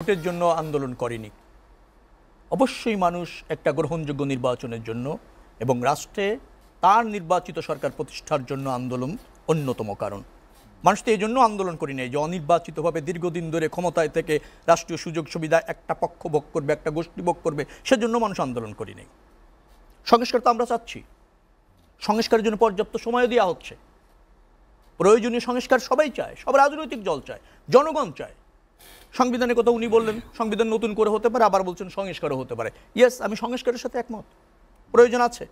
ভোটের জন্য আন্দোলন করেনি। অবশ্যই মানুষ একটা গ্রহণযোগ্য নির্বাচনের জন্য এবং রাষ্ট্রে তার নির্বাচিত সরকার প্রতিষ্ঠার জন্য আন্দোলন অন্যতম কারণ। মানুষ তো এই জন্য আন্দোলন করি নাই যে অনির্বাচিতভাবে দীর্ঘদিন ধরে ক্ষমতায় থেকে রাষ্ট্রীয় সুযোগ সুবিধা একটা পক্ষ ভোগ করবে, একটা গোষ্ঠী ভোগ করবে, সেজন্য মানুষ আন্দোলন করি নাই। সংস্কার তো আমরা চাচ্ছি, সংস্কারের জন্য পর্যাপ্ত সময় দেওয়া হচ্ছে। প্রয়োজনীয় সংস্কার সবাই চায়, সব রাজনৈতিক দল চায়, জনগণ চায়। সংবিধানের কথা উনি বললেন, সংবিধান নতুন করে হতে পারে, আবার বলছেন সংস্কারও হতে পারে। ইয়েস, আমি সংস্কারের সাথে একমত, প্রয়োজন আছে।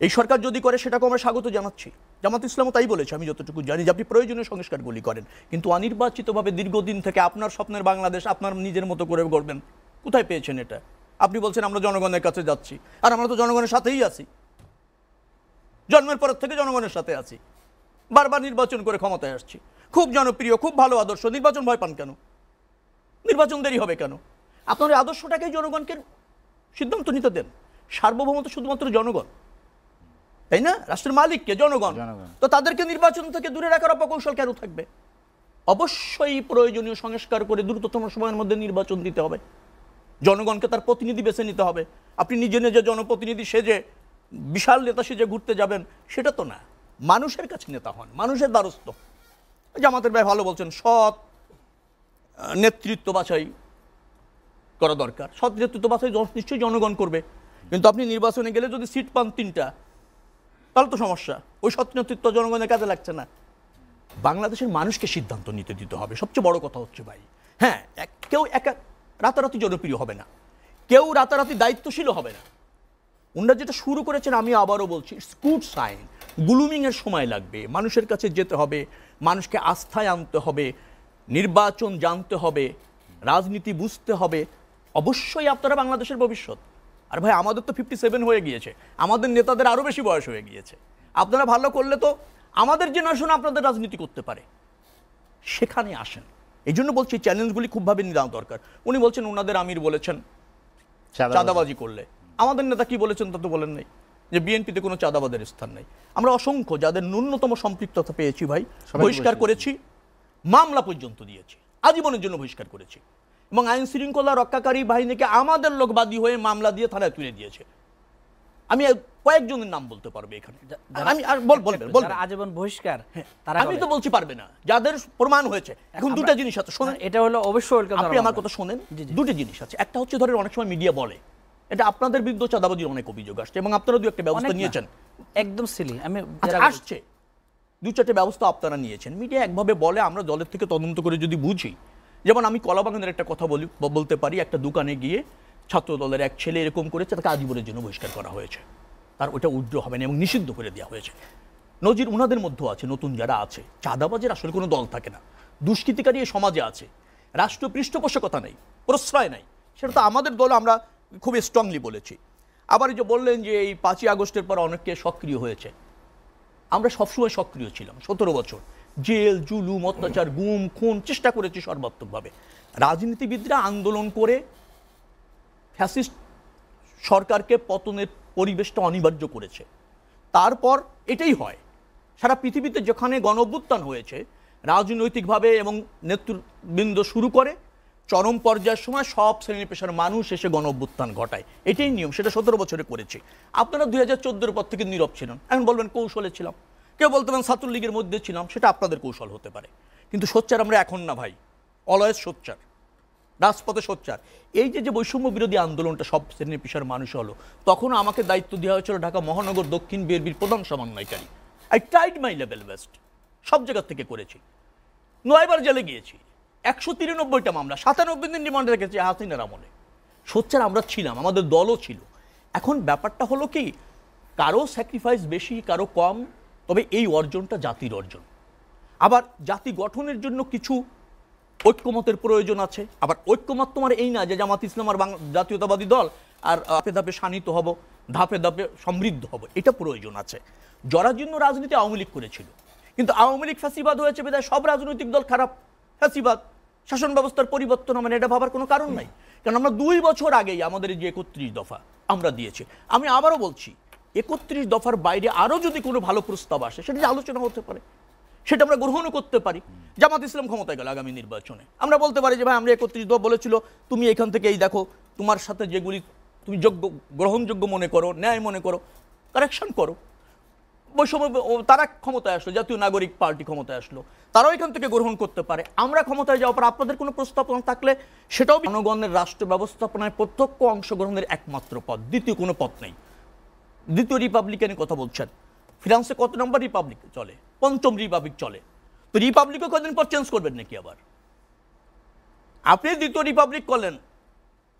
এই সরকার যদি করে সেটাকে আমরা স্বাগত জানাচ্ছি। জামাত ইসলামও তাই বলেছে, আমি যতটুকু জানি, যে আপনি প্রয়োজনীয় সংস্কারগুলি করেন, কিন্তু অনির্বাচিতভাবে দীর্ঘদিন থেকে আপনার স্বপ্নের বাংলাদেশ আপনার নিজের মতো করে গড়বেন, কোথায় পেয়েছেন এটা? আপনি বলছেন আমরা জনগণের কাছে যাচ্ছি, আর আমরা তো জনগণের সাথেই আছি, জন্মের পর থেকে জনগণের সাথে আছি, বারবার নির্বাচন করে ক্ষমতায় আসছি, খুব জনপ্রিয়, খুব ভালো আদর্শ। নির্বাচন ভয় পান কেন? নির্বাচন দেরি হবে কেন? আপনার এই আদর্শটাকেই জনগণকে সিদ্ধান্ত নিতে দেন। সার্বভৌমত্ব শুধুমাত্র জনগণ, তাই না? রাষ্ট্রের মালিককে জনগণ, তো তাদেরকে নির্বাচন থেকে দূরে রাখার অপকৌশল কেন থাকবে? অবশ্যই প্রয়োজনীয় সংস্কার করে দ্রুততম সময়ের মধ্যে নির্বাচন দিতে হবে। জনগণকে তার প্রতিনিধি বেছে নিতে হবে। আপনি নিজে নিজে জনপ্রতিনিধি সেজে, বিশাল নেতা সেজে ঘুরতে যাবেন, সেটা তো না। মানুষের কাছে নেতা হন, মানুষের দ্বারস্থ। জামাতের ভাই ভালো বলছেন, সৎ নেতৃত্ব বাছাই করা দরকার। সৎ নেতৃত্ব বাছাই নিশ্চয়ই জনগণ করবে, কিন্তু আপনি নির্বাচনে গেলে যদি সিট পান 3টা, তাহলে তো সমস্যা। ওই সৎ নেতৃত্ব জনগণের কাজে লাগছে না। বাংলাদেশের মানুষকে সিদ্ধান্ত নিতে দিতে হবে। সবচেয়ে বড় কথা হচ্ছে ভাই, হ্যাঁ, কেউ একা রাতারাতি জনপ্রিয় হবে না, কেউ রাতারাতি দায়িত্বশীল হবে না। ওনারা যেটা শুরু করেছেন, আমি আবারও বলছি, ইটস গুড সাইন। গ্লুমিংয়ের সময় লাগবে, মানুষের কাছে যেতে হবে, মানুষকে আস্থায় আনতে হবে, নির্বাচন জানতে হবে, রাজনীতি বুঝতে হবে। অবশ্যই আপনারা বাংলাদেশের ভবিষ্যৎ। আর ভাই, আমাদের তো 57 হয়ে গিয়েছে, আমাদের নেতাদের আরও বেশি বয়স হয়ে গিয়েছে। আপনারা ভালো করলে তো আমাদের জেনারেশন আপনাদের রাজনীতি করতে পারে, সেখানে আসেন। এই জন্য বলছি, চ্যালেঞ্জগুলি খুবভাবে নেওয়া দরকার। উনি বলছেন ওনাদের আমির বলেছেন চাঁদাবাজি করলে, আমাদের নেতা কি বলেছেন তা তো বলেন নাই, যে বিএনপিতে কোনো চাঁদাবাদের স্থান নেই। আমরা অসংখ্য যাদের ন্যূনতম সম্পৃক্ততা পেয়েছি ভাই, বহিষ্কার করেছি, মামলা পর্যন্ত দিয়েছি, আজীবনের জন্য বহিষ্কার করেছি, এবং আইন শৃঙ্খলা রক্ষাকারী বাহিনীকে আমাদের লোক বাদী হয়ে মামলা দিয়ে থানায় তুলে দিয়েছে। আমি কয়েকজনের নাম বলতে পারবে এখানে, আমি আর বলবেন আজীবন বহিষ্কার, আমি তো বলছি পারবে না, যাদের প্রমাণ হয়েছে। এখন দুটা জিনিস আছে, শোনেন, এটা হলো অবশ্যই আপনি আমার কথা শোনেন। দুটো জিনিস আছে, একটা হচ্ছে ধরেন অনেক সময় মিডিয়া বলে এটা আপনাদের বিরুদ্ধে চাঁদাবাজির অনেক অভিযোগ আসছে, এবং আপনারা 2-1টা ব্যবস্থা নিয়েছেন, একদম সিলি, আমি আসছে 2-4টে ব্যবস্থা আপনারা নিয়েছেন। মিডিয়া একভাবে বলে, আমরা দলের থেকে তদন্ত করে যদি বুঝি, যেমন আমি কলাবাগানের একটা কথা বলতে পারি, একটা দোকানে গিয়ে ছাত্র দলের এক ছেলে এরকম করেছে, তাকে আজীবনের জন্য বহিষ্কার করা হয়েছে, তার ওটা উইথড্র হবে না এবং নিষিদ্ধ করে দেওয়া হয়েছে। নজির ওনাদের মধ্যেও আছে, নতুন যারা আছে। চাঁদাবাজের আসলে কোনো দল থাকে না, দুষ্কৃতিকারী এই সমাজে আছে, রাষ্ট্রীয় পৃষ্ঠপোষকতা নেই, প্রশ্রয় নাই, সেটা তো আমাদের দল আমরা খুব স্ট্রংলি বলেছি। আবার এই যে বললেন যে এই 5ই আগস্টের পর অনেকে সক্রিয় হয়েছে, আমরা সবসময় সক্রিয় ছিলাম। 17 বছর জেল, জুলুম, অত্যাচার, গুম, খুন চেষ্টা করেছি সর্বাত্মকভাবে। রাজনীতিবিদরা আন্দোলন করে ফ্যাসিস্ট সরকারকে পতনের পরিবেশটা অনিবার্য করেছে। তারপর এটাই হয় সারা পৃথিবীতে, যেখানে গণঅভ্যুত্থান হয়েছে রাজনৈতিকভাবে এবং নেতৃবৃন্দ শুরু করে, চরম পর্যায়ের সময় সব শ্রেণী পেশার মানুষ এসে গণঅভ্যুত্থান ঘটায়। এটাই নিয়ম, সেটা 17 বছরে করেছি। আপনারা 2014-এর পর থেকে নীরব ছিলেন, এখন বলবেন কৌশলে ছিলাম, কেউ বলতে পারেন ছাত্রলীগের মধ্যে ছিলাম, সেটা আপনাদের কৌশল হতে পারে, কিন্তু সোচ্চার আমরা এখন না ভাই, অলওয়েজ সোচ্চার, রাজপথে সোচ্চার। এই যে বৈষম্য বিরোধী আন্দোলনটা সব শ্রেণী পেশার মানুষ হলো, তখন আমাকে দায়িত্ব দেওয়া হয়েছিল ঢাকা মহানগর দক্ষিণ বিএনপির প্রধান সমন্বয়কারী। I tried my level best, সব জায়গা থেকে করেছি। 9বার জেলে গিয়েছি, 193টা মামলা, 97 দিন রিমান্ডে রেখেছি হাসিনার আমলে। সোচ্চার আমরা ছিলাম, আমাদের দলও ছিল। এখন ব্যাপারটা হলো কি, কারো স্যাক্রিফাইস বেশি, কারো কম, তবে এই অর্জনটা জাতির অর্জন। আবার জাতি গঠনের জন্য কিছু ঐক্যমতের প্রয়োজন আছে। আবার ঐক্যমত তোমার এই না যে জামাত ইসলাম আর জাতীয়তাবাদী দল আর ধাপে ধাপে শানিত হব, ধাপে ধাপে সমৃদ্ধ হব, এটা প্রয়োজন আছে। জরাজীর্ণ রাজনীতি আওয়ামী লীগ করেছিল, কিন্তু আওয়ামী লীগ ফ্যাসিবাদ হয়েছে বিধায় সব রাজনৈতিক দল খারাপ, ফ্যাসিবাদ, শাসন ব্যবস্থার পরিবর্তন হবে না, এটা ভাবার কোনো কারণ নাই। কারণ আমরা 2 বছর আগেই আমাদের যে 31 দফা আমরা দিয়েছি। আমি আবারও বলছি, 31 দফার বাইরে আরও যদি কোনো ভালো প্রস্তাব আসে, সেটা আলোচনা হতে পারে, সেটা আমরা গ্রহণও করতে পারি। জামাত ইসলাম ক্ষমতায় গেল আগামী নির্বাচনে, আমরা বলতে পারি যে ভাই আমরা 31 দল বলেছিল, তুমি এখান থেকে এই দেখো তোমার সাথে যেগুলি তুমি যোগ্য গ্রহণযোগ্য মনে করো, ন্যায় মনে করো, কারেকশন করো। বৈষম্য তারা ক্ষমতায় আসলো, জাতীয় নাগরিক পার্টি ক্ষমতায় আসলো, তারাও এখান থেকে গ্রহণ করতে পারে। আমরা ক্ষমতায় যাওয়ার পর আপনাদের কোনো প্রস্তাবনা থাকলে সেটাও জনগণের রাষ্ট্র ব্যবস্থাপনায় প্রত্যক্ষ অংশগ্রহণের একমাত্র পথ, দ্বিতীয় কোনো পথ নেই। দ্বিতীয় রিপাবলিকানের কথা বলছেন, ফ্রান্সে কত নম্বর রিপাবলিক চলে? 5ম রিপাবলিক চলে। তো রিপাবলিকও কদিন পর চেঞ্জ করবেন নাকি আবার? আপনি দ্বিতীয় রিপাবলিক করলেন,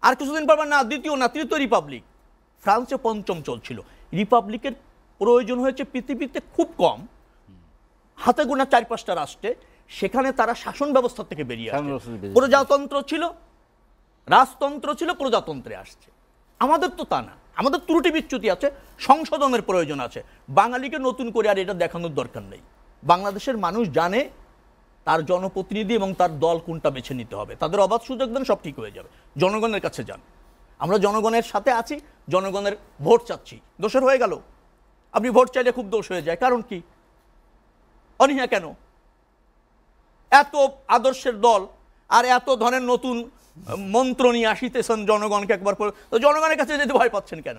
আর কিছুদিন পারবেন না দ্বিতীয় না তৃতীয় রিপাবলিক। ফ্রান্সে 5ম চলছিল। রিপাবলিকের প্রয়োজন হয়েছে পৃথিবীতে খুব কম, হাতে গোনা 4-5টা রাষ্ট্রে, সেখানে তারা শাসন ব্যবস্থা থেকে বেরিয়ে আসে। প্রজাতন্ত্র ছিল, রাজতন্ত্র ছিল, প্রজাতন্ত্রে আসছে। আমাদের তো তা না, আমাদের ত্রুটি বিচ্যুতি আছে, সংশোধনের প্রয়োজন আছে। বাঙালিকে নতুন করে আর এটা দেখানোর দরকার নেই। বাংলাদেশের মানুষ জানে তার জনপ্রতিনিধি এবং তার দল কোনটা বেছে নিতে হবে। তাদের অবাধ সুযোগ দেন, সব ঠিক হয়ে যাবে। জনগণের কাছে যান, আমরা জনগণের সাথে আছি, জনগণের ভোট চাচ্ছি। দোষের হয়ে গেল, আপনি ভোট চাইলে খুব দোষ হয়ে যায়, কারণ কি? অনীহা কেন? এত আদর্শের দল আর এত ধরনের নতুন মন্ত্র নিয়ে আসিতেছেন জনগণকে একবার পর, তো জনগণের কাছে যেতে ভয় পাচ্ছেন কেন?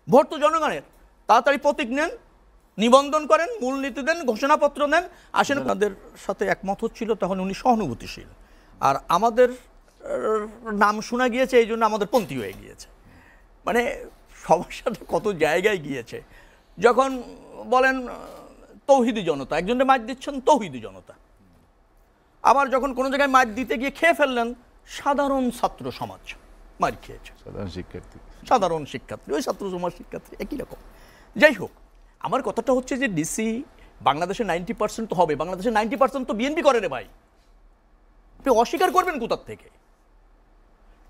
ভোট তো জনগণের। তাড়াতাড়ি প্রতীক নেন, নিবন্ধন করেন, মূলনীতি দেন, ঘোষণাপত্র নেন, আসেন। আপনাদের সাথে একমত হচ্ছিল তখন উনি সহানুভূতিশীল, আর আমাদের নাম শোনা গিয়েছে, এই জন্য আমাদের পন্থী হয়ে গিয়েছে। মানে সবার সাথে কত জায়গায় গিয়েছে। যখন বলেন তৌহিদি জনতা, একজনের মাইর দিচ্ছেন তৌহিদি জনতা, আবার যখন কোনো জায়গায় মাইর দিতে গিয়ে খেয়ে ফেললেন সাধারণ ছাত্র সমাজ, মার খেয়েছে সাধারণ শিক্ষার্থী, ওই ছাত্র সমাজ শিক্ষার্থী একই রকম। যাই হোক, আমার কথাটা হচ্ছে যে ডিসি বাংলাদেশে 90% তো হবে, বাংলাদেশে 90% তো বিএনপি করে রে ভাই, আপনি অস্বীকার করবেন কোথার থেকে?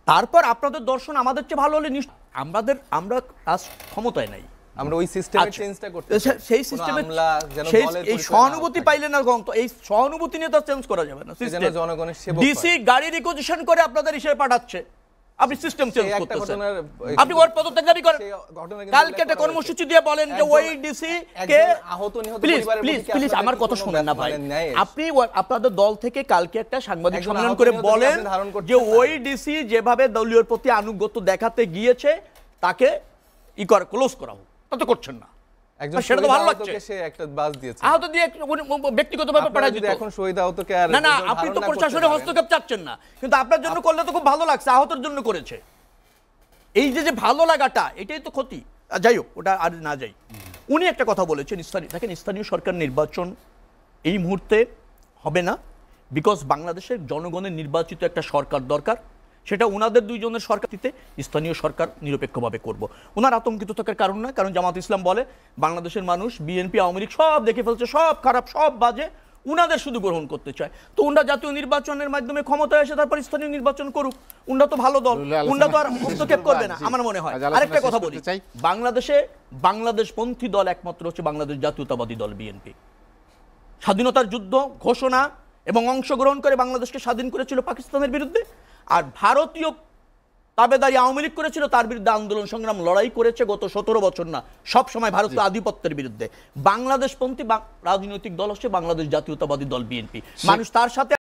তারপর আপনাদের দর্শন আমাদের চেয়ে ভালো হলে আমরা আজ ক্ষমতায় নাই, আমরা ওই সিস্টেমের চেঞ্জটা করতে চাই। সেই সিস্টেমে এই সহানুভূতি পাইলে না, এই সহানুভূতি নিয়ে তো চেঞ্জ করা যাবে না। যেন জনগণের সেবক ডিসি গাড়ি রিকোজিশন করে আপনাদের হিসেবে পাঠাচ্ছে, আপনি সিস্টেম চেঞ্জ করতেছেন। আপনি ওর পদত্যাগ দাবি করেন, কালকে একটা কর্মসূচি দিয়ে বলেন যে ওই ডিসি কে আহত নিহত প্লিজ পরিবারের প্লিজ প্রতি প্লিজ আমার কথা শুনেন না ভাই। ন্যায় আপনি আপনাদের দল থেকে কালকে একটা সাংবাদিক একজন সম্মেলন আহত করে নিহতকে বলেন আপনি ধারণ করছেন যে না। ওই ডিসি যেভাবে দলীয় প্রতি আনুগত্য দেখাতে গিয়েছে তাকে ক্লোজ করা হোক, তা তো করছেন না। একজন সেটা তো শহীদ ভালো লাগছে। আহতকে সে একটা বাস দিয়েছে, আহত দিয়ে ব্যক্তিগতভাবে পাঠাই দিত। এখন শহীদ আহতকে আর না আপনি তো প্রশাসনের হস্তক্ষেপ চাচ্ছেন না, কিন্তু আপনার জন্য করলে তো খুব ভালো লাগছে, আহতের জন্য করেছে। এই যে ভালো লাগাটা, এটাই তো ক্ষতি। যাই হোক, ওটা আর না যাই। উনি একটা কথা বলেছেন, স্থানীয় সরকার নির্বাচন এই মুহূর্তে হবে না, বিকজ বাংলাদেশের জনগণের নির্বাচিত একটা সরকার দরকার, সেটা ওনাদের দুইজনের সরকারিতে স্থানীয় সরকার নিরপেক্ষভাবে করব। ওনার আতঙ্কিত থাকার কারণ না, কারণ জামাত ইসলাম বলে বাংলাদেশের মানুষ বিএনপি আওয়ামী লীগ সব দেখে ফেলছে, সব খারাপ, সব বাজে, উনাদের শুধু গ্রহণ করতে চায়। তো উনরা জাতীয় নির্বাচনের মাধ্যমে ক্ষমতায় এসে তারপর স্থানীয় নির্বাচন করুক, উনরা তো ভালো দল, উনরা তো আর হস্তক্ষেপ করবে না আমার মনে হয়। আরেকটা কথা বলি, বাংলাদেশপন্থী দল একমাত্র হচ্ছে বাংলাদেশ জাতীয়তাবাদী দল বিএনপি। স্বাধীনতার যুদ্ধ ঘোষণা এবং অংশগ্রহণ করে বাংলাদেশকে স্বাধীন করেছিল পাকিস্তানের বিরুদ্ধে, আর ভারতীয় তাবেদারি আওয়ামী লীগ করেছিল, তার বিরুদ্ধে আন্দোলন সংগ্রাম লড়াই করেছে গত 17 বছর না, সব সময় ভারতীয় আধিপত্যের বিরুদ্ধে। বাংলাদেশপন্থী রাজনৈতিক দল হচ্ছে বাংলাদেশ জাতীয়তাবাদী দল বিএনপি। মানুষ তার সাথে